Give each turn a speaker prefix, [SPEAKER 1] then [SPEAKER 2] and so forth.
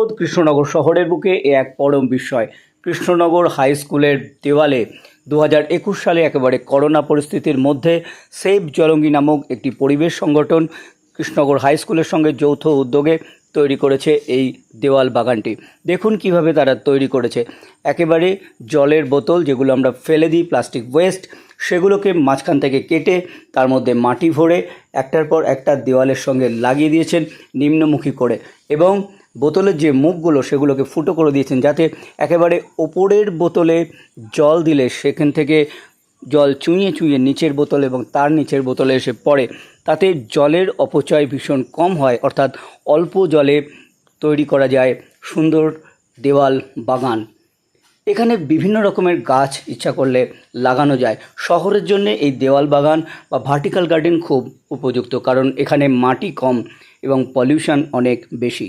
[SPEAKER 1] খোদ কৃষ্ণনগর শহরের বুকে এ এক পরম বিস্ময়। কৃষ্ণনগর হাই স্কুলের দেওয়ালে 2021 সালে একেবারে করোনা পরিস্থিতির মধ্যে সেভ জলঙ্গি নামক একটি পরিবেশ সংগঠন কৃষ্ণনগর হাই স্কুলের সঙ্গে যৌথ উদ্যোগে তৈরি করেছে এই দেওয়াল বাগানটি। দেখুন কিভাবে তারা তৈরি করেছে। একেবারে জলের বোতল যেগুলো আমরা ফেলে দিই, প্লাস্টিক ওয়েস্ট, সেগুলোকে মাঝখান থেকে কেটে তার মধ্যে মাটি ভরে একটার পর একটা দেওয়ালের সঙ্গে লাগিয়ে দিয়েছেন নিম্নমুখী করে, এবং বোতলের যে মুখগুলো সেগুলোকে ফুটো করে দিয়েছেন যাতে একেবারে ওপরের বোতলে জল দিলে সেখান থেকে জল চুঁইয়ে চুঁইয়ে নিচের বোতল এবং তার নিচের বোতলে এসে পড়ে, তাতে জলের অপচয় ভীষণ কম হয়। অর্থাৎ অল্প জলে তৈরি করা যায় সুন্দর দেওয়াল বাগান। এখানে বিভিন্ন রকমের গাছ ইচ্ছা করলে লাগানো যায়। শহরের জন্য এই দেওয়াল বাগান বা ভার্টিক্যাল গার্ডেন খুব উপযুক্ত, কারণ এখানে মাটি কম এবং পলিউশন অনেক বেশি।